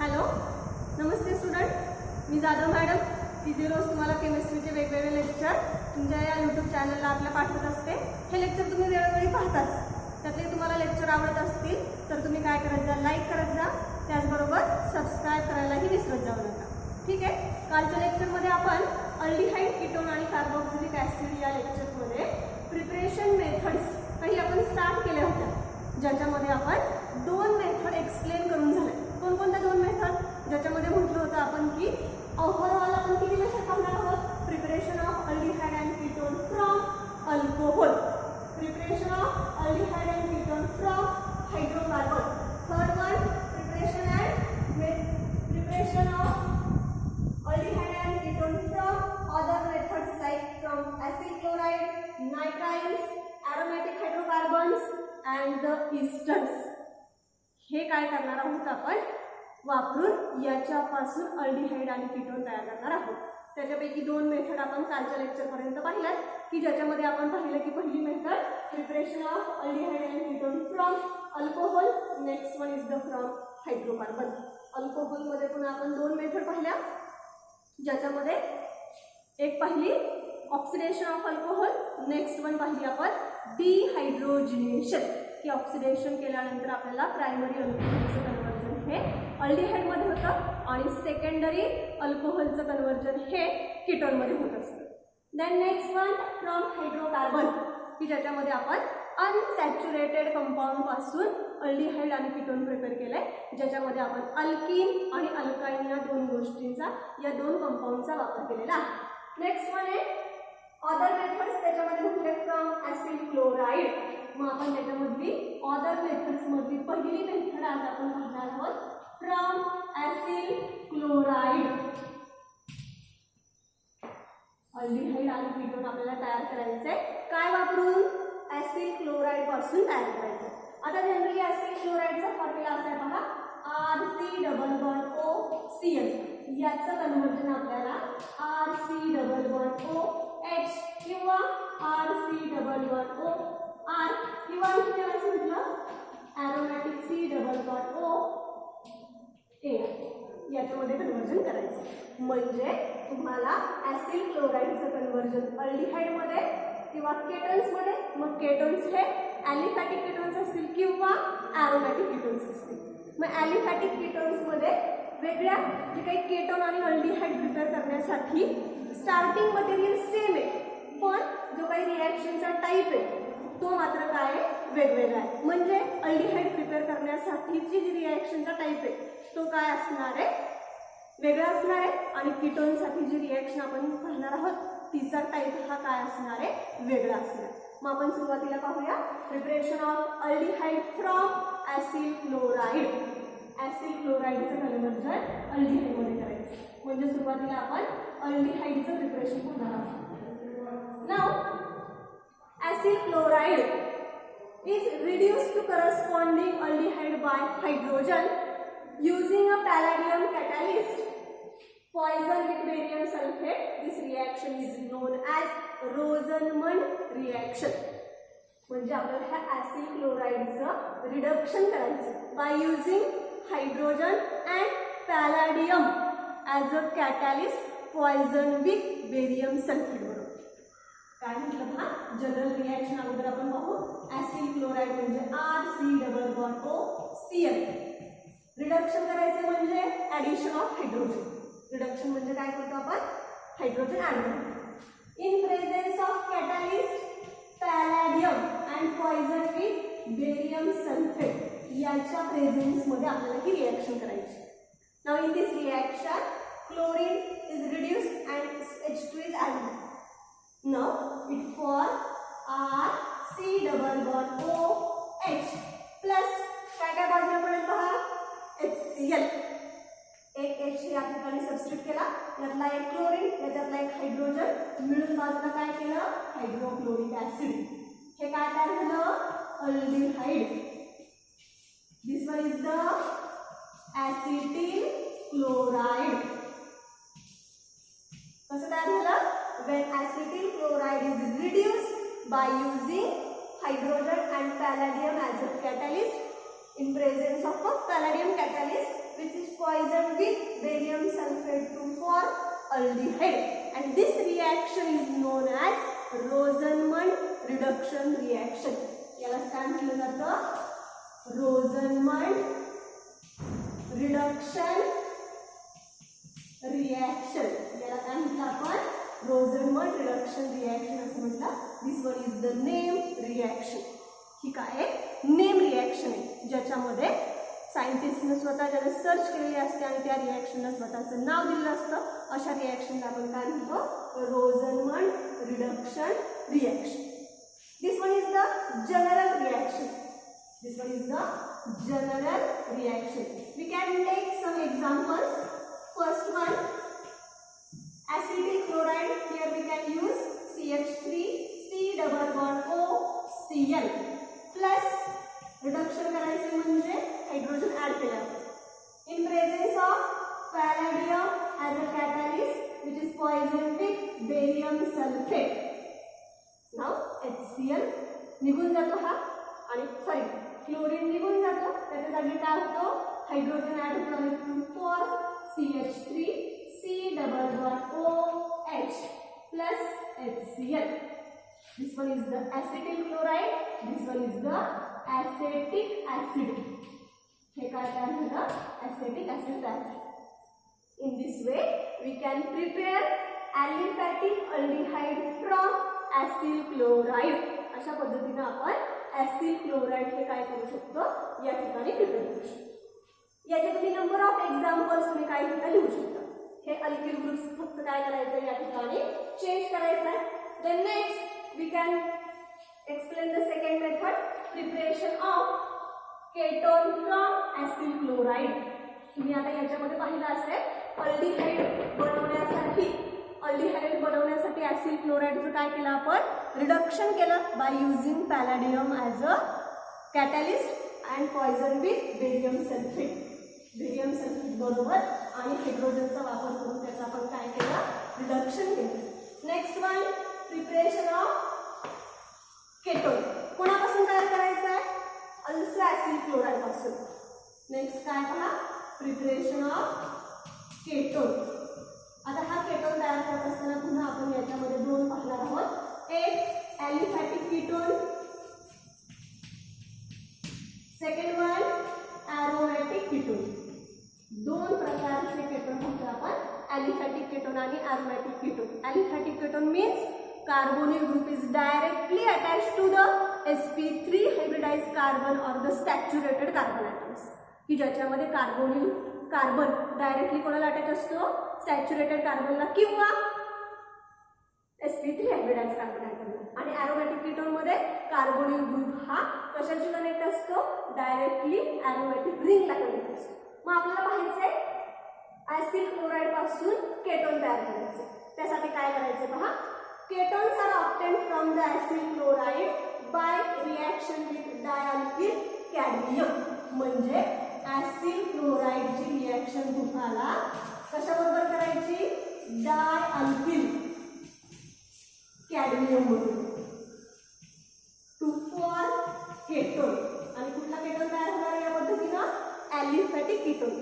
Hello, नमस्ते student. मी Jadhav madam. तिथे रोज तुम्हाला केमिस्ट्रीचे वेगवेगळे लेक्चर तुमच्या या यूट्यूब चॅनलला आपल्या पाठवत असते. हे लेक्चर तुम्ही वेळोवेळी पाहताच. त्यातले तुम्हाला लेक्चर आवडत असतील तर तुम्ही काय करत जा, लाईक करत जा. त्याचबरोबर सबस्क्राईब करायलाही विसरत जाऊ नका. ठीक आहे. कालच्या लेक्चरमध्ये आपण अल्डिहाइड, कीटोन आणि कार्बोक्सिलिक ॲसिड या लेक्चरमध्ये प्रिपरेशन मेथड्स काही आपण स्टार्ट केल्या होत्या, ज्याच्यामध्ये आपण दोन मेथड एक्सप्लेन करून झाले. कोणकोणत्या दोन मेथड? ज्याच्यामध्ये म्हटलं होतं आपण की ओव्हरऑल आपण किती मेथड पाहणार आहोत. Preparation of aldehyde and ketone from alcohol, preparation of aldehyde and ketone from hydrocarbon. Third one preparation of aldehyde and ketone from other methods like from acid chloride, nitriles, aromatic hydrocarbons and the esters. हे काय करणार आहोत आपण वापरून याच्यापासून aldehyde आणि ketone तयार करणार आहोत. त्याच्यापैकी दोन मेथड आपण कालच्या लेक्चरपर्यंत पाहिल्यात की ज्याच्यामध्ये आपण पाहिलं की पहिली method preparation of aldehyde and ketone from alcohol, next one is the from hydrocarbon. अल्कोहोलमध्ये पुन्हा आपण दोन मेथड पाहिल्या, ज्याच्यामध्ये एक पाहिली oxidation of alcohol, next one पाहिली आपण डिहायड्रोजिनेशन, की ऑक्सिडेशन केल्यानंतर आपल्याला प्रायमरी अल्कोहोलचं कन्वर्जन हे अल्डिहाइडमध्ये होतं आणि सेकंडरी अल्कोहोलचं कन्वर्जन हे कीटोनमध्ये होत असतं. Then next one from hydrocarbon, की ज्याच्यामध्ये आपण अनसॅच्युरेटेड कंपाऊंड पासून अल्डिहाइड आणि कीटोन प्रिपेअर केलंय, ज्याच्यामध्ये आपण अल्कीन आणि अल्काइन या दोन गोष्टींचा, या दोन कंपाऊंडचा वापर केलेला आहे. नेक्स्ट वन आहे अदर मेथड्स, त्याच्यामध्ये म्हटले फ्रॉम ऍसिड क्लोराइड. मग आपण त्याच्यामधली अदर मेथड्स मधली पहिली मेथड आज आपण पाहणार आहोत फ्रॉम ऍसिड क्लोराइड. अल्डिहाइड आणि कीटोन आपल्याला तयार करायचंय काय वापरून? ऍसिड क्लोराइड पासून तयार करायचं. आता जनरली ऍसिड क्लोराइडचा फॉर्म्युला असा आहे बघा, RC++OCl. याचं कन्वर्जन आपल्याला RC++OH किंवा RC++OR किंवा म्हटलं ॲरोमॅटिक C++OA याच्यामध्ये कन्वर्जन करायचं. म्हणजे तुम्हाला ऍसिड क्लोराइडचं कन्वर्जन अल्डिहाइडमध्ये किंवा केटन्समध्ये, मग केटोन्स हे ॲलिफॅटिक केटोन्स असतील किंवा ॲरोमॅटिक केटोन्स असतील. मग ॲलिफॅटिक केटोन्समध्ये वेगळ्या जे काही केटोन आणि अल्डिहाइड प्रिपेअर करण्यासाठी स्टार्टिंग मटेरियल सेम आहे, पण जो काही रिॲक्शनचा टाईप आहे तो मात्र काय आहे, वेगवेगळा आहे. म्हणजे अल्डिहाइड प्रिपेअर करण्यासाठीची जी रिॲक्शनचा टाईप आहे तो काय असणार आहे, वेगळा असणार आहे. आणि कीटोनसाठी जी रिॲक्शन आपण पाहणार आहोत तिचा टाईप हा काय असणार आहे, वेगळा असणार. मग आपण सुरुवातीला पाहूया preparation of aldehyde from acid chloride. Acid क्लोराइडचं कन्वर्जन अल्डिहाइडमध्ये करायचं. म्हणजे सुरुवातीला आपण अल्डिहाइडचं प्रिपरेशन करणार आहोत. Now acid chloride is reduced to corresponding aldehyde by hydrogen using a palladium catalyst. Poison with barium sulfate. This reaction is known as Rosenmund reaction. म्हणजे आपल्याला ह्या ऍसिड क्लोराइडचं रिडक्शन करायचं by using hydrogen and palladium as a catalyst, poison with barium sulphate. बरोबर काय म्हटलं हा जनरल रिॲक्शन अगोदर आपण पाहू. ऍसिड क्लोराइड म्हणजे RC++OCl. रिडक्शन करायचे म्हणजे ॲडिशन ऑफ हायड्रोजन. रिडक्शन म्हणजे काय करतो आपण, हायड्रोजन ॲड करतो. In presence of catalyst palladium and poison with barium sulphate याच्या प्रेझेन्समध्ये आपल्याला ही रिॲक्शन करायची. Now in this reaction chlorine is reduced and H2 is added. Now it forms RC++OH plus काय बाजूला पडेल पहा, HCl. एक H या ठिकाणी सबस्टिट्यूट केला, यातला एक क्लोरीन याच्यातला एक हायड्रोजन मिळून बाजूला काय केलं, हायड्रोक्लोरिक ऍसिड. हे काय तयार झालं, aldehyde. This one is the acetyl chloride. कसं तयार झालं, when acetyl chloride is reduced by using hydrogen and palladium as a catalyst in presence of a palladium catalyst which is poison aldehyde and this reaction is known as Rosenmund reduction reaction. याला काय म्हटलं जातं? Rosenmund reduction reaction. याला काय म्हटलं आपण? Rosenmund reduction reaction असं म्हटलं. This one is the name reaction. ही काय एक नेम रिॲक्शन आहे ज्याच्यामध्ये सायंटिस्टने स्वतः ज्याने सर्च केलेली असते आणि त्या रिॲक्शनला स्वतःचं नाव दिलेलं असतं. अशा रिॲक्शनला आपण काय म्हणतो? Rosenmund reduction reaction. This one is the general reaction. This one is the general reaction. We can take some examples. First one, acidic chloride. Here we can use CH3 C double bond O Cl plus reduction करायचे म्हणजे hydrogen add केला. In presence of palladium as a catalyst which is poison with barium sulphate. नाव HCl निघून जातो हा आणि sorry chlorine निघून जातो. त्याच्या जागी काय होतो? हायड्रोजन ऍड होतो आणि 4 CH3 C double bond OH plus HCl. This one is the acetyl chloride. This one is the acetic acid. हे काय तयार झालं? Acetic acid तयार झालं. In this way, we can prepare aliphatic aldehyde from acyl chloride. अशा पद्धतीने आपण acyl chloride हे काय करू शकतो? या ठिकाणी प्रिपेअर करू शकतो. याचे तुम्ही नंबर ऑफ एक्झाम्पल्स तुम्ही काय ठिकाणी लिहू शकता. हे अल्किल ग्रुप्स फक्त काय करायचं या ठिकाणी चेंज करायचं आहे. Then next we can explain the second method, preparation of ketone from acyl chloride. तुम्ही आता याच्यामध्ये पाहिलं असेल अल्डिहाइड बनवण्यासाठी acyl chlorideचं काय केलं आपण? रिडक्शन केलं by using palladium as a catalyst and poison with barium sulphate. Barium sulphate बरोबर आणि हायड्रोजनचा वापर करून त्याचं आपण काय केलं? रिडक्शन केलं. Next one, preparation of ketone. कोणापासून तयार करायचं आहे? अल्सो ॲसिड क्लोराइड पासून. नेक्स्ट काय पहा? Preparation of ketone. आता हा केटोन तयार करत असताना पुन्हा आपण याच्यामध्ये दोन पाहणार आहोत. एक aliphatic ketone, second one aromatic ketone. दोन प्रकारचे केटोन म्हणजे आपण ॲलिफॅटिक केटोन आणि aromatic ketone. Aliphatic ketone means carbonyl group is directly attached to the sp3 hybridized carbon or the saturated carbon atoms. की ज्याच्यामध्ये कार्बन डायरेक्टली कोणाला attach असतो? Saturated कार्बनला किंवा sp3 हायब्रिडाइज्ड कार्बन ॲटमला. आणि ॲरोमॅटिक कीटोन मध्ये carbonyl group हा कशाशी connect असतो? डायरेक्टली ॲरोमॅटिक रिंगला कनेक्ट असतो. मग आपल्याला पाहायचंय ॲसिड क्लोराइड पासून केटोन तयार करायचं. त्यासाठी काय करायचं पहा. Ketones are obtained from the acyl chloride by reaction with dialkyl cadmium. म्हणजे acyl chloride ची रिएक्शन तुम्हाला कशाबरोबर करायची? डायअल्किल कॅडमियम बरोबर टू फॉर्म केटोन. आणि कुठला केटोन तयार होणार या पद्धतीनं? Aliphatic ketone.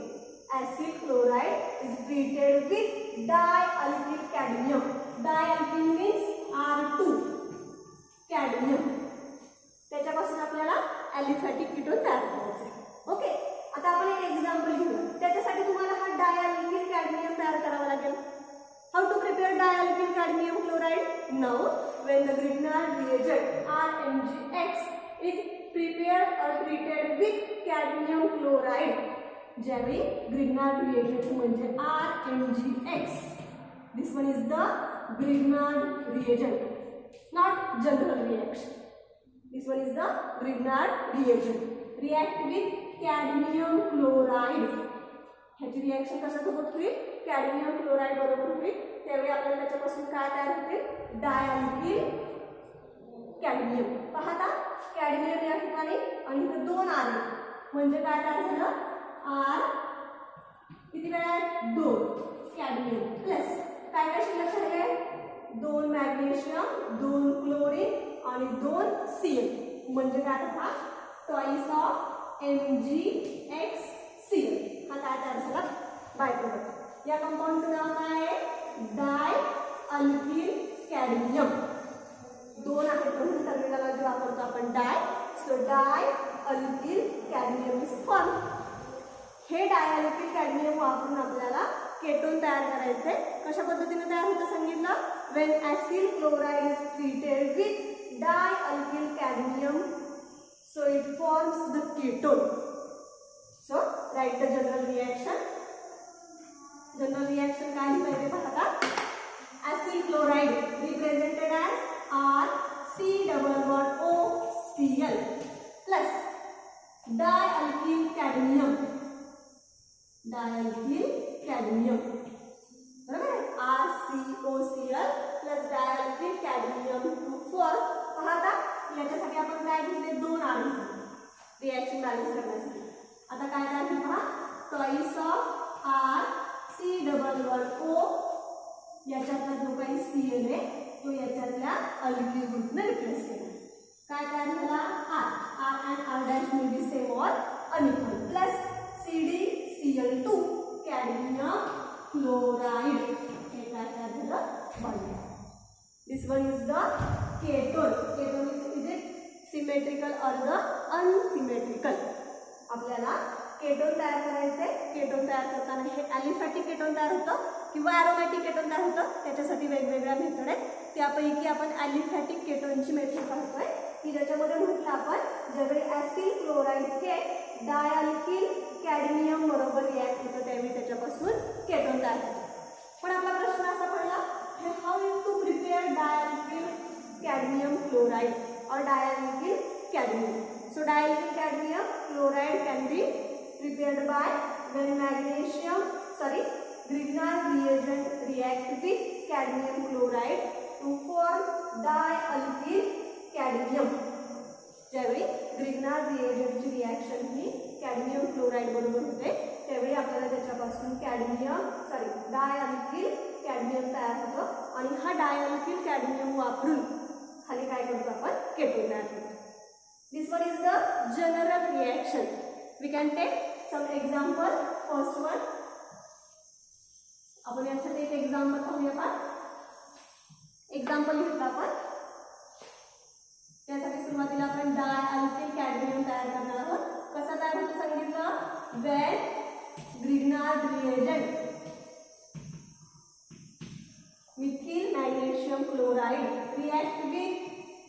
acyl chloride is treated with dialkyl cadmium. Dialkyl means R2 cadmium. त्याच्यापासून आपल्याला ॲलिफॅटिक कीटोन तयार करायचं आहे. ओके, आता आपण एक एक्झाम्पल घेऊया. त्याच्यासाठी तुम्हाला हा डायअल्किल कॅडमियम तयार करावा लागेल. How to prepare dialkyl cadmium chloride? Now when the Grignard reagent RMgX is prepared or treated with cadmium chloride. ज्यावेळी Grignard reagent म्हणजे RMgX. This one is the Grignard reagent, not general reaction. This one is the Grignard reagent. React with cadmium chloride. ह्याची reaction कशासोबत होईल? Cadmium chloride बरोबर होईल. त्यावेळी आपल्याला त्याच्यापासून काय तयार होते? डायअल्किल कॅडमियम. पाहता कॅडमियम या ठिकाणी आणि इथे दोन आर म्हणजे काय तयार झालं? आर किती वेळा आहेत? 2 कॅडमियम प्लस काय काय शिल्लक राहिले? 2 मॅग्नेशियम, 2 क्लोरीन आणि 2 Cl. म्हणजे काय हा टॉईस ऑफ MgXCl. हा काय तयार झाला? By product. या कंपाऊंडचं नाव काय आहे? Dialkyl cadmium. दोन आहेत म्हणून टर्मिनॉलॉजी वापरतो आपण di. So dialkyl cadmium is form. हे डाय अल्किल कॅडमियम वापरून आपल्याला केटोन तयार करायचे. कशा पद्धतीने तयार होतं सांगितलं. When acyl chloride is treated with dialkyl cadmium so it forms the ketone. So write the general reaction. General reaction काय लिहिलंय पाहता. Acyl chloride represented as RC+OCl plus dialkyl cadmium. Dialkyl cadmium बरोबर आहे. RCOCl plus dialkyl cadmium to form. पाहता याच्यासाठी आपण काय घेतले. दोन आर रिॲक्शन बॅलन्स करण्यासाठी. आता काय करायचं पहा. ट्वाइस ऑफ RC+1O याच्यातला जो काही Cl आहे तो याच्यातल्या अल्किल ग्रुपने रिप्लेस केला. काय तयार झाला. R and R dash may be same or unequal plus CdCl2 cadmium chloride. हे काय तयार झालं. Bond. This one is the ketone. Ketone is it symmetrical और द अनसिमेट्रिकल. आपल्याला केटोन तयार करायचे. केटोन तयार करताना हे ॲलिफॅटिक केटोन तयार होतं किंवा ॲरोमॅटिक केटोन तयार होतं. त्याच्यासाठी वेगवेगळ्या मेथड आहेत. त्यापैकी आपण ॲलिफॅटिक केटोनची मेथड पाहतोय की ज्याच्यामध्ये म्हटलं आपण ज्यावेळी ॲसिल क्लोराइड हे डायअल्किल कॅडमियम बरोबर रिॲक्ट होतं त्यावेळी त्याच्यापासून केटोन तयार होतं. पण आपला प्रश्न असा पडला हे how you to prepare dialkyl cadmium chloride और dialkyl cadmium. So dialkyl cadmium chloride can be prepared by when Grignard reagent react with cadmium chloride to form dialkyl cadmium. ज्यावेळी ग्रिग्नार्ड रिएजंटची रिॲक्शन ही कॅडमियम क्लोराइड बरोबर होते त्यावेळी आपल्याला त्याच्यापासून डायअल्किल cadmium तयार होतं आणि हा डायअल्किल कॅडमियम वापरून खाली काय करतो आपण केटोन तयार करतो. This one is the general reaction. We can take some example. First one आपण यासाठी एक एक्झाम्पल पाहूया. एक्झाम्पल घेतलं आपण. त्यासाठी सुरुवातीला आपण डायअल्किल कॅडमियम तयार करणार आहोत. कसं तयार होतं सांगितलं. when Grignard reagent methyl magnesium chloride react with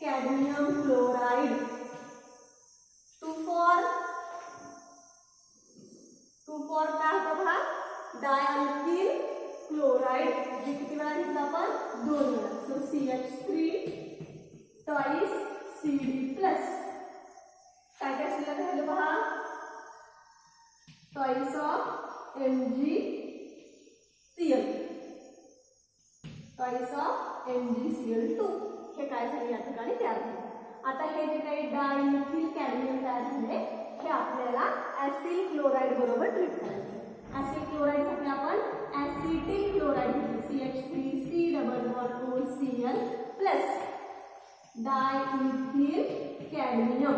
cadmium chloride to form काय होतं पहा. डायअल्किल क्लोराइड. जे किती वेळा घेतलं आपण. 2 वेळा. So CH3 twice CD plus काय काय शिल्लक राहिलं पहा. Twice of MgCl. Twice of MgCl2 हे काय झाले या ठिकाणी तयार झाले. आता हे जे काही डायमिथिल कॅडमियम तयार झाले हे आपल्याला ॲसिल क्लोराइड बरोबर ट्रीट करायचं. ॲसिल क्लोराइडसाठी आपण ॲसिटिक क्लोराइड घेतलं. CH3C+OCl plus dimethyl cadmium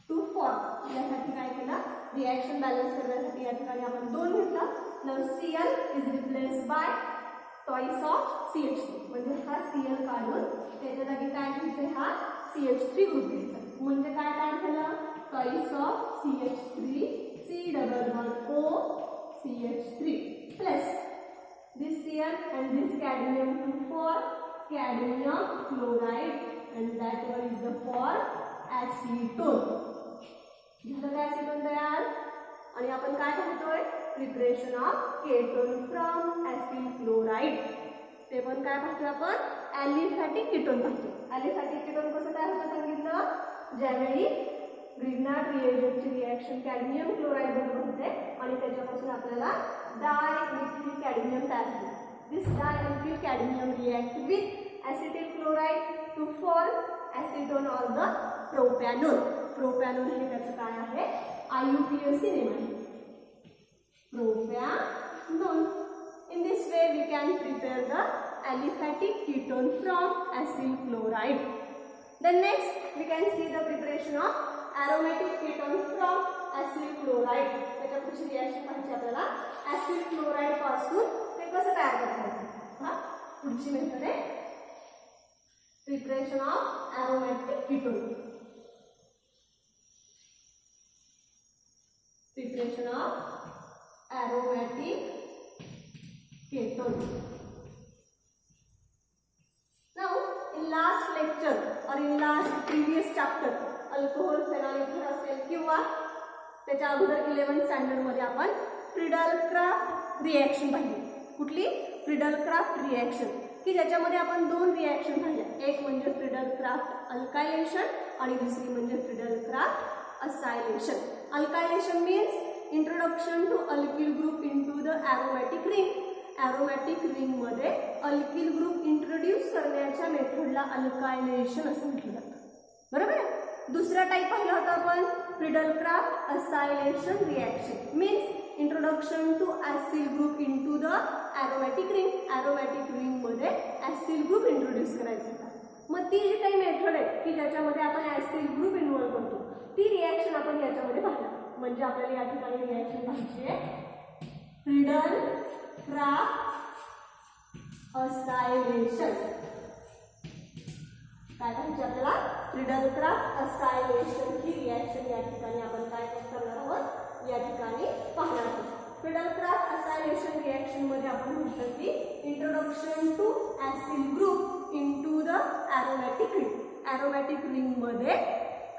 to form. यासाठी काय केलं. रिॲक्शन बॅलन्स करण्यासाठी या ठिकाणी आपण 2 घेतला. Now Cl is replaced by twice of CH3 म्हणजे हा Cl काढून त्याच्या जागी काय घ्यायचं. हा CH3 ग्रुप घ्यायचा. म्हणजे काय तयार झालं. Twice of CH3C+1O CH3 plus this Cl and this cadmium to form cadmium chloride and that one is the form acetone. झालं काय acetone तयार. आणि आपण काय पाहतोय. Preparation of ketone from acyl chloride. ते पण काय पाहतोय आपण. ॲलिफॅटिक केटोन पाहतो. ॲलिफॅटिक केटोन कसं तयार होतं सांगितलं. ज्यावेळी ग्रिग्नार्ड रिएजंटची रिॲक्शन कॅडमियम क्लोराइड बरोबर होते आणि त्याच्यापासून आपल्याला डायमिथिल कॅडमियम तयार झाला. This dimethyl cadmium react with acetyl chloride to form acetone or the propanone. Propanone हे त्याचं काय आहे. IUPAC नेम आहे. प्रोपॅनोन. In this way we can prepare the aliphatic ketone from acyl chloride. Then next we can see the preparation of aromatic ketone from acyl chloride. त्याच्या पुढची reaction पाहिजे आपल्याला. acyl chloride पासून ते कसं तयार करता हा पुढची मेथड आहे preparation of aromatic ketone. Preparation of aromatic ketone. Now in last lecture or in last previous chapter alcohol phenol ether असेल किंवा त्याच्या अगोदर 11th स्टँडर्ड मध्ये आपण फ्रिडल-क्राफ्ट रिएक्शन पाहिली. कुठली? फ्रिडल-क्राफ्ट रिएक्शन, की ज्याच्यामध्ये आपण दोन रिएक्शन पाहिल्या. एक म्हणजे फ्रिडल-क्राफ्ट अल्कायलेशन आणि दुसरी म्हणजे Friedel Craft acylation. Alkylation means introduction to alkyl group into the aromatic ring. Aromatic ring मध्ये अल्किल ग्रुप इंट्रोड्यूस करण्याच्या मेथडला अल्कायलेशन असं म्हटलं जातं. बरोबर आहे. दुसरा टाइप पाहिला होता आपण Friedel Craft acylation reaction means introduction to acyl group into the aromatic ring. Aromatic ring मध्ये ऍसिल ग्रुप इंट्रोड्यूस करायचा होता. मग ती जी काही मेथड आहे की ज्याच्यामध्ये आपण ऍसिल ग्रुप इन्व्हॉल्व करतो ती रिएक्शन आपण याच्यामध्ये पाहिला. म्हणजे आपल्याला या ठिकाणी रिएक्शन पाहिजे फ्रिडल-क्राफ्ट असायलेशन. काय पाहिजे आपल्याला? फ्रिडल-क्राफ्ट असायलेशन ही रिएक्शन या ठिकाणी आपण काय करणार आहोत या ठिकाणी पाहणार आहोत. फ्रिडल-क्राफ्ट असायलेशन रिएक्शन मध्ये आपण म्हटलं की introduction to acyl group into the aromatic ring. Aromatic ring मध्ये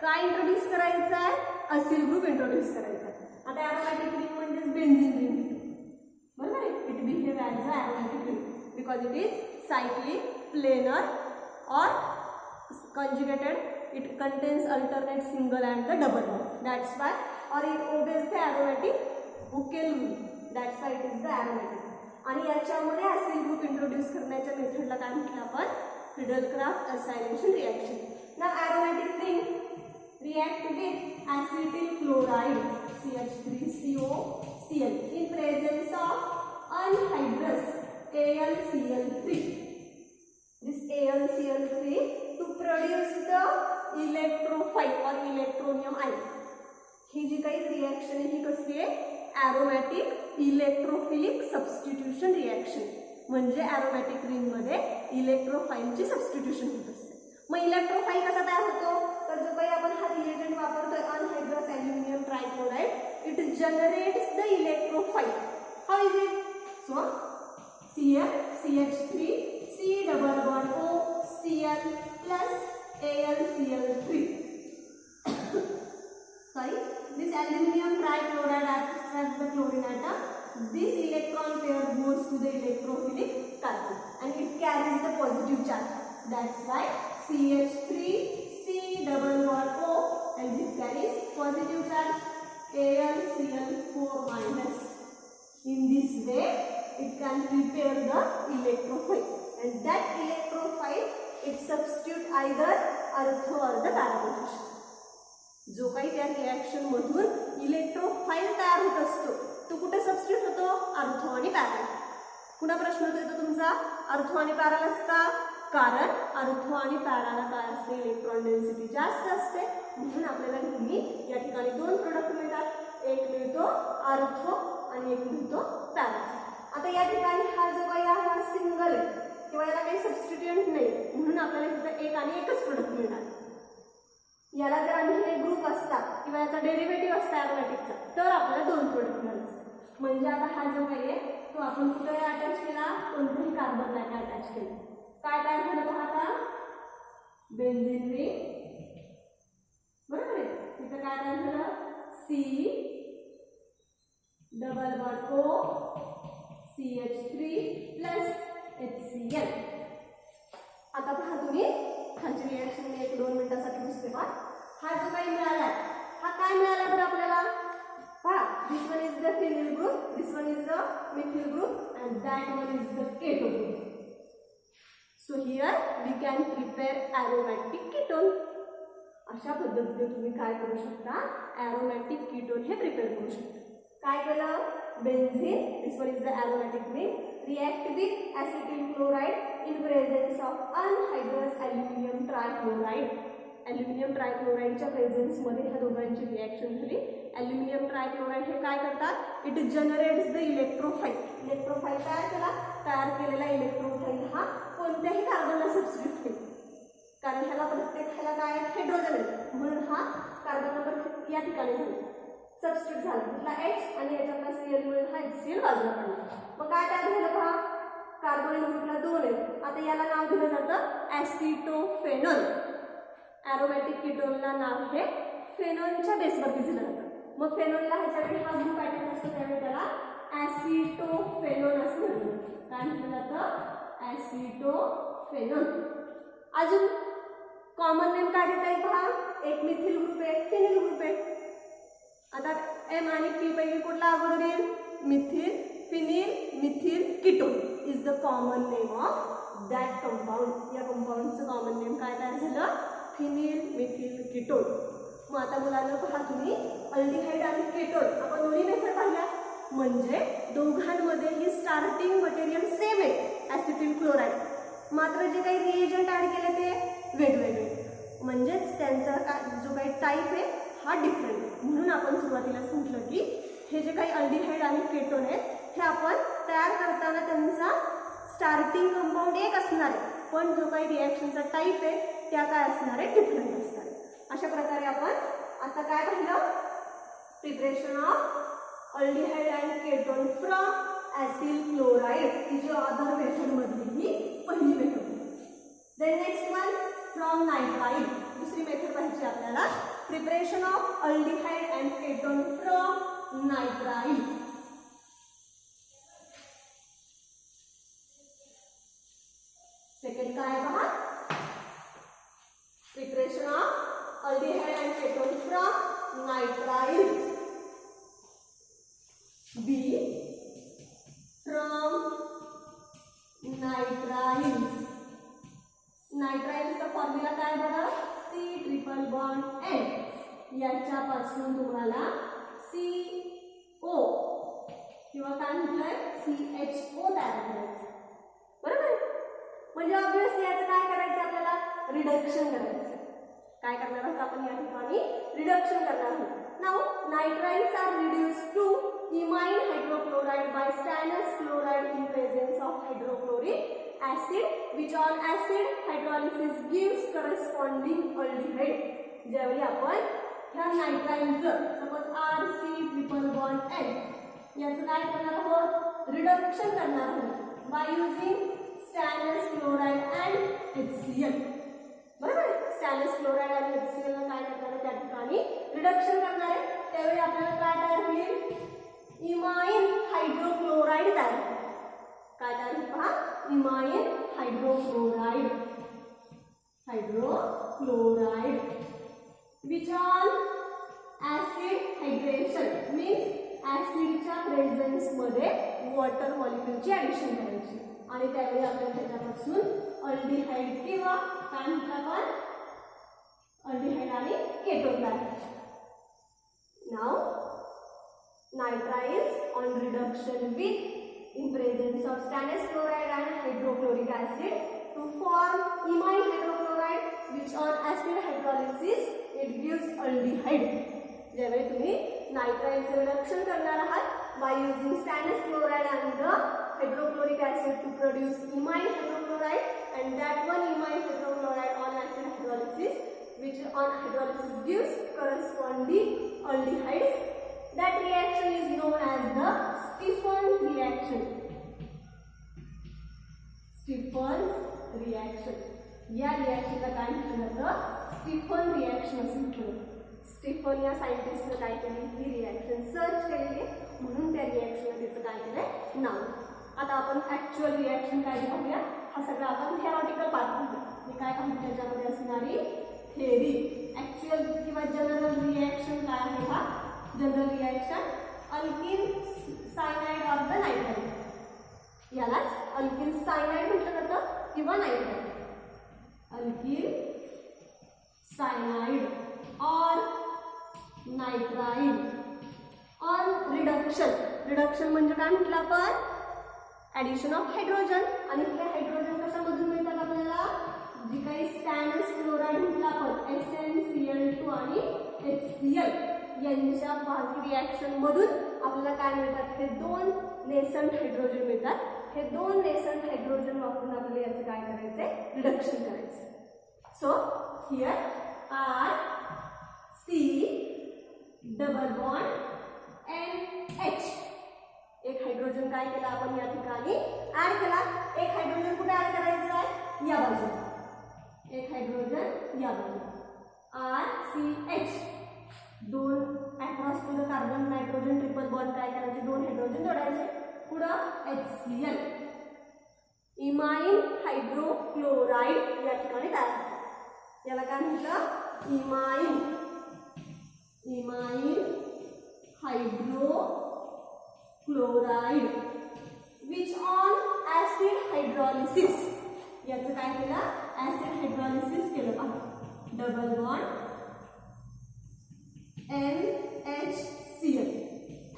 काय इंट्रोड्यूस करायचं आहे? ऍसिल ग्रुप इंट्रोड्यूस करायचा आहे. आता एरोमॅटिक रिंग म्हणजे बेन्झीन रिंग. बरोबर आहे. It behave as a aromatic ring because it is cyclic, planar और conjugated. It contains alternate single and the double bond. That's why, or it obeys the aromatic Buckel rule. That's why it is the aromatic. आणि याच्यामध्ये ऍसिल group introduce करण्याच्या मेथडला काय म्हटलं आपण? Friedel Craft acylation reaction. Now aromatic ring react with acetyl chloride CH3COCl in presence of anhydrous AlCl3. This AlCl3 to produce the electrophile or electronium ion. ही जी काही reaction आहे ही कसली आहे? एरोमॅटिक इलेक्ट्रोफिलिक सबस्टिट्यूशन रिएक्शन. म्हणजे एरोमॅटिक ring मध्ये इलेक्ट्रोफाईलची सबस्टिट्यूशन होत असते. मग इलेक्ट्रोफाईल कसा तयार होतो? तर जो काही आपण हा रिएजंट वापरतोय anhydrous aluminium trichloride, it generates the electrophile. How is it? So CH3 C double bond O Cl plus AlCl3. Sorry, this aluminum trichloride abstracts the chlorine atom. This electron pair goes to the electrophilic carbon and it carries the positive charge. That's why CH3 C double bond O and this carries positive charge AlCl4 minus. In this way, it can prepare the electrophile. And that electrophile it substitute either अर्थ or the parallel. जो काही त्या reaction मधून इलेक्ट्रोफाईल तयार होत असतो तो कुठे सबस्टिट्यूट होतो? अर्थ आणि पॅरलल. पुन्हा प्रश्न येतो तुमचा अर्थ आणि पॅरलल का? कारण अर्थ आणि पॅरलल काय असते? इलेक्ट्रॉन डेन्सिटी जास्त असते. म्हणून आपल्याला नेहमी या ठिकाणी दोन प्रोडक्ट मिळतात. एक मिळतो अर्थ आणि एक मिळतो पॅरलल. आता या ठिकाणी हा जो काही आहे हा सिंगल आहे किंवा याला काही सबस्टिट्यूएंट नाही म्हणून आपल्याला फक्त एक आणि एकच प्रोडक्ट मिळणार. याला जर आणखी एक ग्रुप असता किंवा याचा डेरिव्हेटिव्ह असता एरोमॅटिकचा तर आपल्याला दोन प्रोडक्ट मिळाले असते. म्हणजे आता हा जो काही आहे तो आपण कुठे अटॅच केला? कोणत्याही कार्बनला अटॅच केला. काय काय झालं पहा आता? Benzene ring. बरोबर आहे. तिथं काय काय झालं? C double bond O CH3 plus HCl. आता पहा तुम्ही खालची रिएक्शन मी 1-2 मिनिटांसाठी पुसते पहा. हा जो काही मिळाला हा काय मिळाला बरं आपल्याला? पहा, this one is the phenyl group, this one is the methyl group and that one is the keto group. So here we can prepare aromatic ketone. अशा पद्धतीने तुम्ही काय करू शकता? एरोमॅटिक कीटोन हे प्रिपेअर करू शकता. काय केलं? Benzene, this one is the aromatic ring, react with acetyl chloride in presence of anhydrous aluminum trichloride aluminium ट्रायक्लोराईडच्या प्रेझेन्समध्ये ह्या दोघांची रिॲक्शन झाली. ॲल्युमिनियम ट्रायक्लोराईड हे काय करतात, it generates the electrophile. Electrophile तयार केलेला इलेक्ट्रोफाईल हा कोणत्याही कार्बनला सबस्टिट्यूट होईल, कारण ह्याला ह्याला काय हायड्रोजन आहे म्हणून हा कार्बन नंबर या ठिकाणी झाला सबस्टिट्यूट झाला. कुठला H आणि याच्यातला Cl मिळून हा HCl बाजूला पडला. मग काय तयार झालं पहा, कार्बोनिल ग्रुपला 2 आहेत. आता याला नाव दिलं जातं ॲसिटोफेनॉल. ॲरोमॅटिक कीटोनला नाव हे फेनॉलच्या बेसवरती दिलं जातं. मग फेनॉलला ह्याच्याकडे हा ग्रुप ॲटम असतो त्यामुळे त्याला ॲसिटोफेनॉल असं म्हणतात. काय म्हटलं जातं, ॲसिटोफेनॉल. अजून कॉमन नेम काय देता येईल पहा, एक मिथिल ग्रुप आहे, फिनिल ग्रुप आहे. आता M आणि P पैकी कुठला अगोदर येईल, methyl, phenyl, methyl ketone is the common name of that compound. या कंपाऊंडचं कॉमन नेम काय तयार झालं, फिनिल मिथिल कीटोन. मग आता मुलांना पहा तुम्ही, अल्डिहाइड आणि केटोन आपण दोन्ही मेथड पाहिल्या, म्हणजे दोघांमध्ये ही स्टार्टिंग मटेरियल सेम आहे ॲसिटिल क्लोराईड, मात्र जे काही रिएजंट ॲड केले ते वेगवेगळे, म्हणजेच त्यांचा जो काही टाईप आहे हा डिफरंट आहे. म्हणून आपण सुरुवातीलाच म्हटलं की हे जे काही अल्डिहाइड आणि केटोन आहेत हे आपण तयार करताना त्यांचा स्टार्टिंग कंपाऊंड एक असणार आहे, पण जो काही रिॲक्शनचा टाईप आहे त्या काय असणार आहे, डिफरंट असणार आहे. अशा प्रकारे आपण आता काय पाहिलं, preparation of aldehyde and ketone from acyl chloride, ही जी अदर मेथड मधली ही पहिली मेथड. Then next one from nitrile, दुसरी मेथड पाहिजे आपल्याला, preparation of aldehyde and ketone from nitrile. Second काय पहा, preparation of aldehyde and ketone from nitrile. B from nitriles. नायट्राइल्सचा फॉर्म्युला काय बरं, C ट्रिपल बॉन्ड N. याच्यापासून तुम्हाला CO किंवा काय म्हटलंय CHO तयार करायचं, बरोबर आहे. म्हणजे ऑब्विसली याचं काय करायचं, आपल्याला रिडक्शन करायचं. काय करणार आहोत आपण या ठिकाणी, रिडक्शन करणार आहोत. Now nitriles are reduced to imine hydrochloride by stannous chloride in presence of hydrochloric acid, which on acid hydrolysis gives corresponding aldehyde. ज्यावेळी आपण ह्या नायट्राइलचं suppose RC triple bond N याचं काय करणार आहोत, रिडक्शन करणार आहोत by using stannous chloride and HCl. बरोबर, स्टॅनस क्लोराइड आणि HCl ला काय करणार आहे, त्या ठिकाणी रिडक्शन करणार आहे. त्यावेळी आपल्याला काय तयार होईल, इमाइन हायड्रोक्लोराइड तयार होईल. काय तयार होईल पहा, imine hydrochloride. Hydrochloride which on acid hydration means ऍसिडच्या प्रेझेन्स मध्ये वॉटर मॉलिक्युलची ऍडिशन करायची आणि त्यावेळी आपल्याला त्याच्यापासून अल्डिहाइड किंवा काय म्हणतात आपण अल्डिहाइड आणि केटोन तयार करायचे. Now nitriles on reduction with in presence of stannous chloride and hydrochloric acid to form imine hydrochloride, which on acid hydrolysis it gives aldehyde. ज्यावेळी तुम्ही नायट्राइलचे रिडक्शन करणार आहात by using stannous chloride and the hydrochloric acid to produce imine hydrochloride, and that one imine hydrochloride on acid hydrolysis, which on hydrolysis gives corresponding aldehydes. That reaction is known as the Stephen's reaction. Stephen's reaction. या रिॲक्शनला काय म्हटलं जातं, Stephen reaction असं म्हटलं. Stephen या सायंटिस्टने काय केली, ही रिॲक्शन सर्च केलेली आहे म्हणून त्या रिॲक्शनला त्याचं काय केलंय नाव. आता आपण ऍक्च्युअल रिॲक्शन काय पाहूया. हा सगळा आपण थेरॉटिकल पार्ट पाहूया. मी काय पाहू त्याच्यामध्ये असणारी थेअरी. ऍक्च्युअल किंवा जनरल रिॲक्शन काय आहे, हा general reaction alkyl cyanide of the nitrile. यालाच अल्किल सायनाइड म्हटलं जातं किंवा नायट्राइल. अल्किल सायनाइड और नायट्राइल ऑन रिडक्शन. रिडक्शन म्हणजे काय म्हटलं आपण, ऍडिशन ऑफ हायड्रोजन. आणि हे हायड्रोजन कशामधून मिळतात आपल्याला, जी काही स्टॅनस क्लोराईड म्हटलं आपण SnCl2 आणि HCl यांच्या बाजू रिॲक्शन मधून आपल्याला काय मिळतात, हे दोन नेसंट हायड्रोजन मिळतात. हे दोन नेसंट हायड्रोजन वापरून आपल्याला याचं काय करायचंय, रिडक्शन करायचं. So here RC double bond NH, एक हायड्रोजन काय केला आपण या ठिकाणी ऍड केला. एक हायड्रोजन कुठे ऍड करायचं आहे, या बाजूला. एक हायड्रोजन या बाजूला RCH, दोन across to the carbon nitrogen triple bond काय करायचे, दोन हायड्रोजन जोडायचे. पुढं HCl, इमाइन हायड्रोक्लोराईड या ठिकाणी तयार होतं. याला काय म्हटलं, imine hydrochloride which on acid hydrolysis, याचं काय केलं, ऍसिड हायड्रॉलिसिस केलं पहा. Double bond NHCl.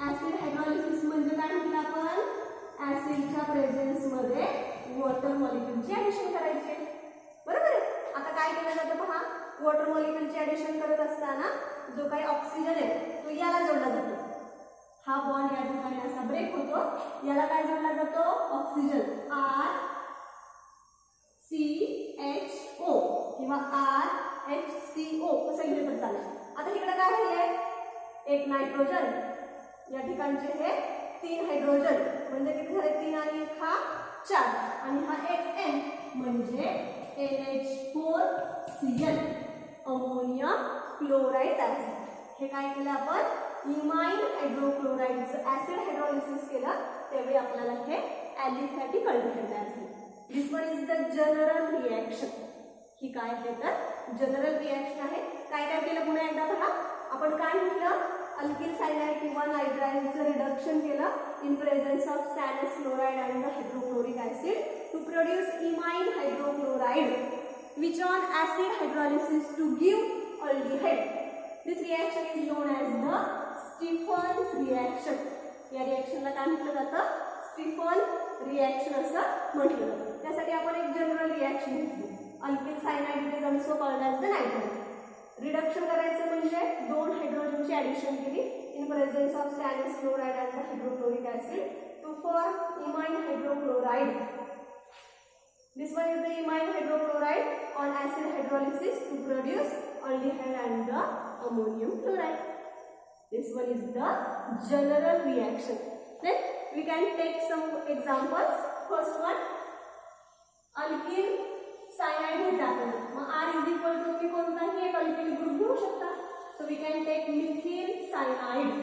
Acid hydrolysis म्हणजे काय म्हटलं आपण, ऍसिडच्या प्रेझेन्स मध्ये वॉटर मॉलिक्यूलचे ऍडिशन करायचे. बरोबर आहे. आता काय केलं जातं पहा, वॉटर मॉलिक्यूलचे ऍडिशन करत असताना जो काही ऑक्सिजन आहे तो याला जोडला जातो. हा बॉन्ड या ठिकाणी असा ब्रेक होतो, याला काय जोडला जातो, ऑक्सिजन RCHO किंवा RHCO कसं घेतलं तर चालेल. आता इकडे काय राहिलंय, एक नायट्रोजन, या ठिकाणचे हे तीन हायड्रोजन, म्हणजे किती झाले, तीन आणि एक हा 4 आणि हा एक N म्हणजे NH4Cl, अमोनियम क्लोराईड तयार झालं. हे काय केलं आपण, इमाइन हायड्रोक्लोराईडचं ऍसिड हायड्रॉलिसिस केलं, त्यावेळी आपल्याला हे ॲलिफॅटिक अल्डिहाइड तयार झालं. This one is the general reaction. ही काय आहे तर जनरल रिॲक्शन आहे. काय काय केलं पुन्हा एकदा पहा. आपण काय म्हटलं, अल्किल सायनाइड किंवा नायट्राइलचं रिडक्शन केलं in presence of stannous chloride and the hydrochloric acid to produce imine hydrochloride which on acid hydrolysis to give aldehyde. This reaction is known as the Stephen's reaction. या रिॲक्शनला काय म्हटलं जातं, Stephen reaction असं म्हटलं जातं. त्यासाठी आपण एक जनरल रिॲक्शन घेतली. Alkyl cyanide is also called as the nitrile. Reduction करायचं म्हणजे दोन हायड्रोजनची ॲडिशन केली in presence of stannous chloride and the hydrochloric acid to form imine hydrochloride. This one is the imine hydrochloride on acid hydrolysis to produce aldehyde and the ammonium chloride. This one is the general reaction. Then we can take some examples. First one, alkyl cyanide हे जातं. मग R is equal to मी कोणताही एक alkyl group घेऊ शकता. So we can take methyl cyanide.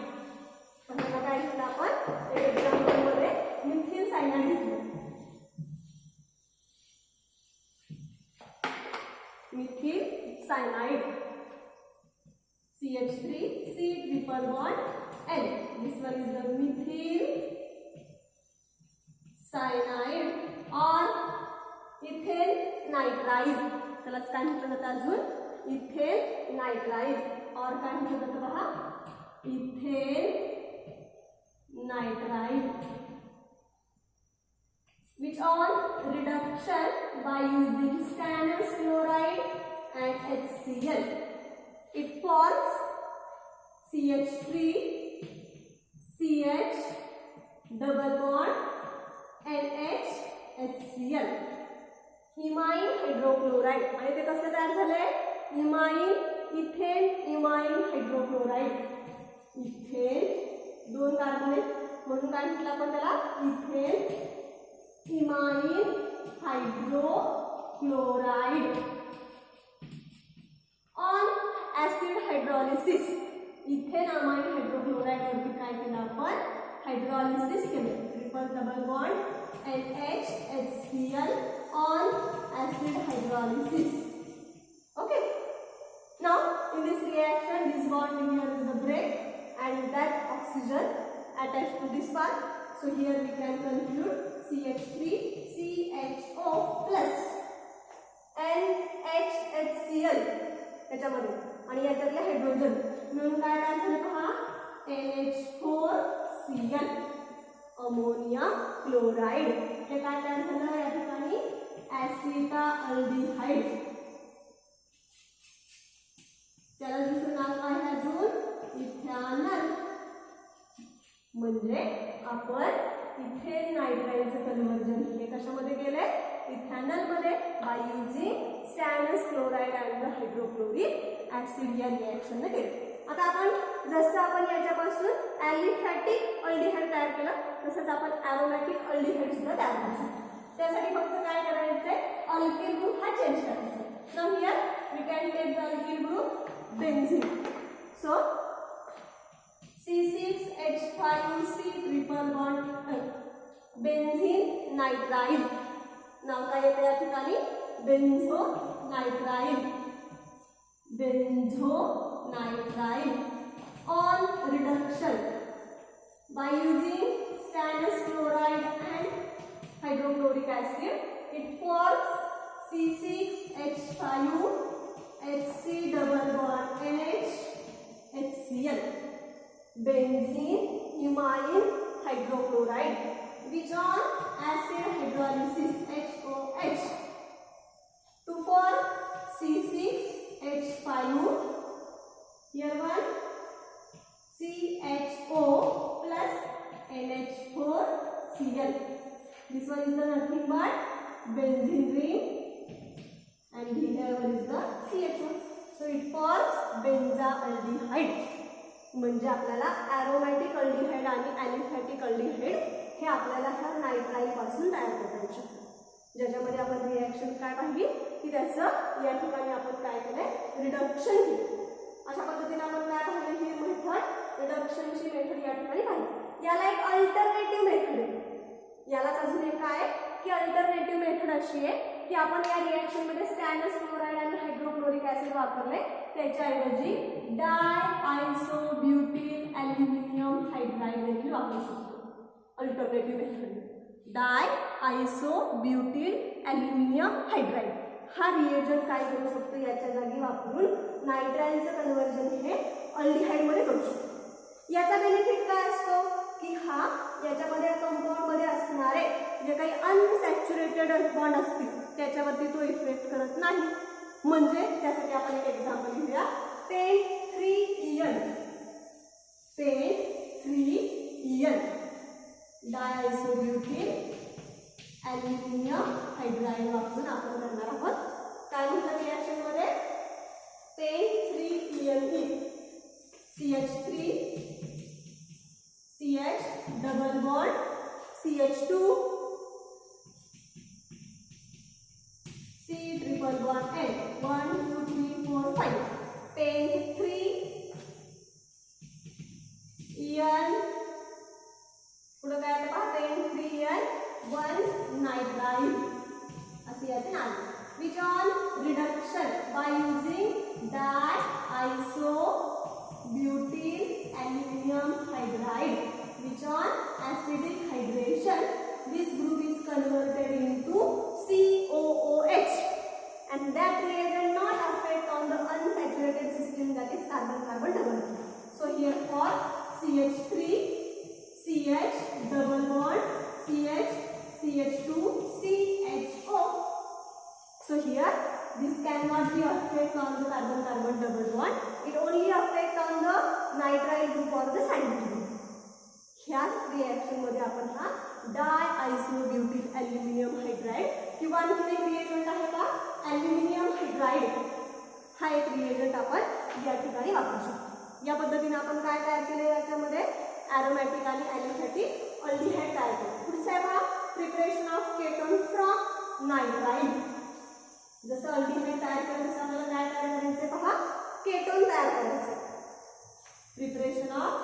आता काय घेतलं आपण, एक एक्झाम्पल मध्ये मिथिल सायनाइड घेतलं. Methyl cyanide CH3 C triple bond N. This one is the methyl cyanide or ethane nitride. त्यालाच काय म्हटलं जातं अजून, इथेन नायट्राइड और काय म्हटलं जातं पहा, ethane nitride which on reduction by using stannous chloride and HCl it forms CH3 CH double bond NH HCl, imine hydrochloride. आणि ते कसं तयार झालंय, imine ethane imine hydrochloride. Ethane दोन कार्बन आहेत म्हणून काय म्हटलं आपण त्याला, ethane imine hydrochloride on acid hydrolysis. Ethane amine hydrochloride वरती काय केलं आपण, हायड्रॉलिसिस केलं. Triple double bond NHHCl on acid hydrolysis. Okay. Now in this reaction, this bond here is the break and that oxygen attached to this part. So here we can conclude CH3CHO plus NHHCl याच्यामध्ये आणि याच्यातले hydrogen मिळून काय तयार झालं पहा, NH4Cl, ammonium chloride. हे काय तयार झालं या ठिकाणी, ऍसिटाल्डिहाइड. त्याला दुसरं नाव काय आहे अजून? इथॅनॉल. म्हणजे आपण इथेन नायट्राईलचं कन्वर्जन हे कशामध्ये केलंय? इथॅनॉल मध्ये by using stannous chloride and hydrochloric acid या रिएक्शनने केलं. आता आपण जसं आपण याच्यापासून ॲलिफॅटिक अल्डिहाइड तयार केलं तसंच आपण ॲरोमॅटिक अल्डिहाइड सुद्धा तयार करू शकतो. त्यासाठी फक्त काय करायचंय? अल्किल ग्रुप हा चेंज करायचा. Now here we can take the alkyl group benzene. So C6H5C triple bond benzene nitrile. नाव काय येतं या ठिकाणी? Benzonitrile. Benzonitrile on reduction by using stannous chloride and hydrochloric acid it forms C6H5 HC double bond NH HCl benzene imine hydrochloride which on acid hydrolysis HOH to form C6H5 here one CHO plus NH4Cl. This one is the nothing but benzene ring and here one is the CHO. So it forms benzaldehyde. म्हणजे आपल्याला aromatic aldehyde आणि aliphatic aldehyde हे आपल्याला ह्या nitrile पासून तयार करायचे. ज्याच्यामध्ये आपण रिॲक्शन काय पाहिली की त्याचं या ठिकाणी आपण काय केलंय? रिडक्शन केलं. अशा पद्धतीने आपण काय पाहिलं? ही मेथड रिडक्शनची मेथड या ठिकाणी पाहिली. याला एक अल्टरनेटिव्ह मेथड आहे. यालाच अजून एक काय की अल्टरनेटिव्ह मेथड अशी आहे की आपण या रिॲक्शन मध्ये स्टॅनस क्लोराईड आणि हायड्रोक्लोरिक ऍसिड वापरले त्याच्याऐवजी डायआयसोब्युटील ॲल्युमिनियम हायड्राइड देखील वापरू शकतो. अल्टरनेटिव्ह मेथड डायआयसोब्युटील ॲल्युमिनियम हायड्राइड हा रिएजंट काय करू शकतो? याच्या जागी वापरून नायट्राइलचं कन्वर्जन हे अल्डिहाइडमध्ये करू शकतो. याचा बेनिफिट काय असतो की हा याच्यामध्ये कंपाऊंडमध्ये असणारे जे काही अनसॅच्युरेटेड बॉन्ड असतील त्याच्यावरती तो इफेक्ट करत नाही. म्हणजे त्यासाठी आपण एक एक्झाम्पल घेऊया. पेन 3En डायआयसोब्युटील ॲल्युमिनियम हायड्राइड वापरून आपण करणार आहोत. काय म्हणतात रिॲक्शन मध्ये? पेन 3En CH3 CH double bond CH2 C triple bond N 1 2 3 4 5 pen 3 En पुढे काय आता पहा pen 3En 1 nitrile असे याचे नाव. which on reduction by using diisobutyl aluminum hydride which on acidic hydration this group is converted into COOH and that reagent not affect on the unsaturated system that is carbon carbon double bond. So here for CH3 CH double bond CH CH2 CHO. So here this cannot be affect on the carbon carbon double bond. It only affect on the nitrile group or the side group. ह्या reaction मध्ये आपण हा डायआयसोब्युटील aluminium hydride किंवा आणखी एक reagent आहे का aluminium hydride हा एक रिएजंट आपण या ठिकाणी वापरू शकतो. या पद्धतीने आपण काय तयार केले याच्यामध्ये ॲरोमॅटिक आणि ॲलिफॅटिक अल्डिहाइड तयार केले. पुढचं आहे पहा preparation of ketone from nitrile. जसं अल्डिहाइड तयार केलं तसं आपल्याला काय तयार करायचे पहा केटोन तयार करायचे. Preparation of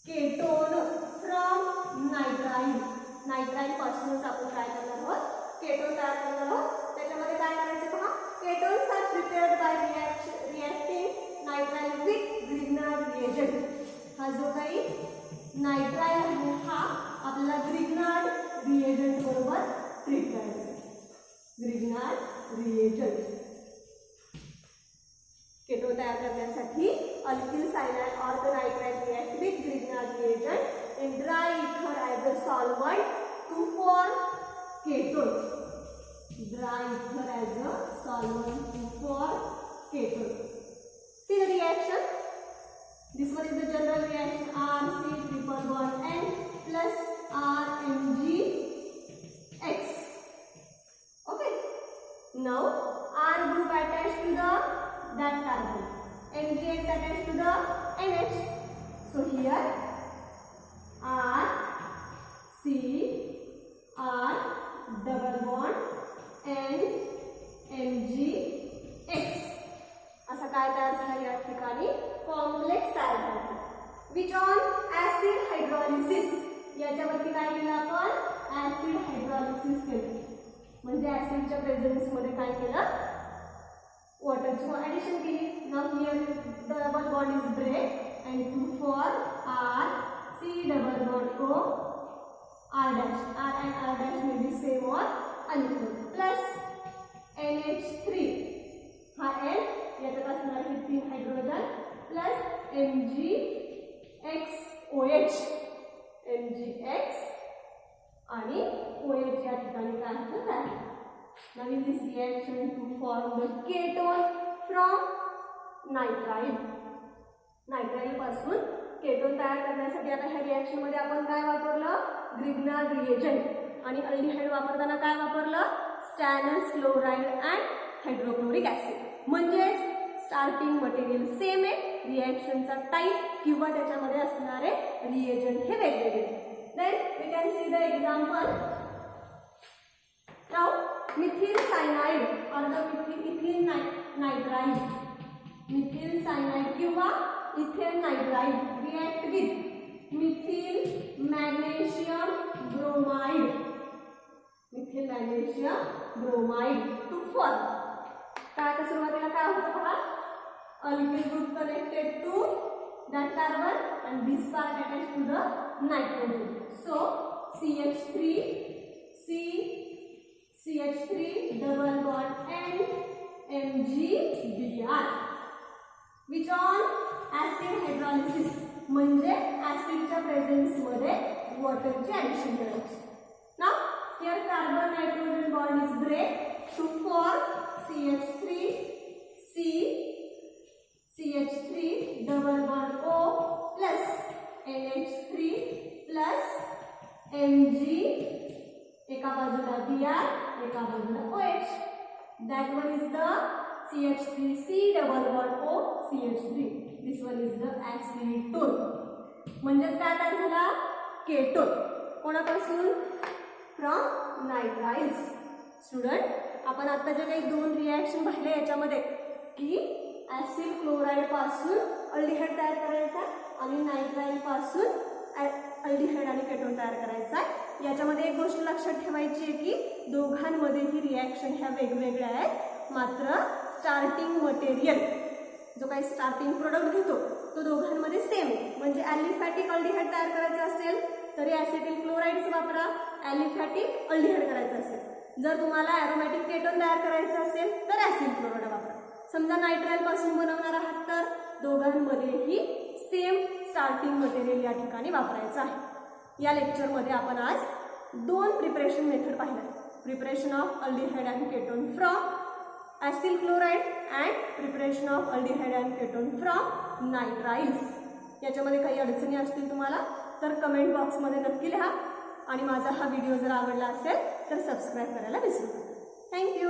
ketone from nitrile. Nitrile पासूनच आपण काय करणार आहोत केटोन तयार करणार आहोत. त्याच्यामध्ये काय करायचे पहा ketones are prepared by reacting nitrile with Grignard reagent. हा जो काही नायट्राइल आहे हा आपल्याला ग्रिग्नार्ड रिएजंट बरोबर ट्रीट करायचा. ग्रिग्नार्ड रिएजंट केटोन तयार करण्यासाठी alkyl cyanide or the nitrite react with Grignard reagent in dry ether as a solvent to form ketones. dry ether as a solvent for ketone. See the reaction. This one is the general reaction, RC triple bond N plus RMgX. Okay. Now R group attached to that carbon, MgX attached to the NH. So here R C R double bond N MgX असा काय तयार झाला या ठिकाणी complex तयार झाला. Which on acid hydrolysis. याच्यावरती काय केलं आपण ऍसिड हायड्रोलिसिस केलं. म्हणजे ऍसिडच्या प्रेझेन्स मध्ये काय केलं वॉटरची ऍडिशन केली. Now here double bond is break and 2 for R C double bond O R dash. R and R dash may be same or unequal plus NH3 हा N याच्यात असणार आहे 3 हायड्रोजन प्लस MgXOH MgX आणि OH या ठिकाणी काय होतं आहे. Now in this reaction to form the ketone from nitrile. Nitrile पासून केटोन तयार करण्यासाठी आता ह्या रिएक्शन मध्ये आपण काय वापरलं ग्रिग्नार्ड रिएजंट आणि अल्डिहाइड वापरताना काय वापरलं stannous chloride and hydrochloric acid. म्हणजे स्टार्टिंग मटेरियल सेम आहे, रिएक्शनचा टाइप किंवा त्याच्यामध्ये असणारे रिएजंट हे वेगवेगळे. Then we can see the example. Now methyl cyanide और the ethyl nitrile. Methyl cyanide किंवा ethane nitride react with methyl magnesium bromide. methyl magnesium bromide to form. काय आता सुरुवातीला काय होतं पहा alkyl group connected to that carbon and this part attached to the nitrogen. So CH3 double bond N MgBr. which on acid hydrolysis म्हणजे ऍसिडच्या presence मध्ये वॉटरची ऍडिशन करायची. Now here carbon nitrogen bond is break to form CH3 double bond O plus NH3 plus Mg एका बाजूला Br एका बाजूला OH. that one is the CH3C double bond O CH3. This one is the acetone. म्हणजेच काय तयार झाला ketone. कोणापासून from नायट्राइल्स. Student आपण आता जे काही दोन रिएक्शन पाहिले याच्यामध्ये की ऍसिड क्लोराइड पासून अल्डिहाइड तयार करायचा आणि नायट्राइल पासून अल्डिहाइड आणि केटोन तयार करायचा. याच्यामध्ये एक गोष्ट लक्षात ठेवायची आहे की दोघांमध्ये ही रिएक्शन ह्या वेगवेगळ्या आहेत, मात्र स्टार्टिंग मटेरियल जो काही स्टार्टिंग प्रोडक्ट घेतो तो दोघांमध्ये सेम आहे. म्हणजे ॲलिफॅटिक अल्डिहाइड तयार करायचं असेल तरी ॲसिटिल क्लोराइड्स वापरा, ॲलिफॅटिक अल्डिहाइड करायचं असेल. जर तुम्हाला ॲरोमॅटिक केटोन तयार करायचं असेल तर ॲसिड क्लोराइड वापरा. समजा नायट्राइल पासून बनवणार आहात तर दोघांमध्येही सेम स्टार्टिंग मटेरियल या ठिकाणी वापरायचं आहे. या लेक्चरमध्ये आपण आज दोन प्रिपरेशन मेथड पाहिल्या. Preparation of aldehyde and ketone from acid chloride and preparation of aldehyde and ketone from nitriles. याच्यामध्ये काही अडचणी असतील तुम्हाला तर कमेंट बॉक्समध्ये नक्की लिहा आणि माझा हा व्हिडिओ जर आवडला असेल तर सबस्क्राईब करायला विसरू नका. थँक्यू.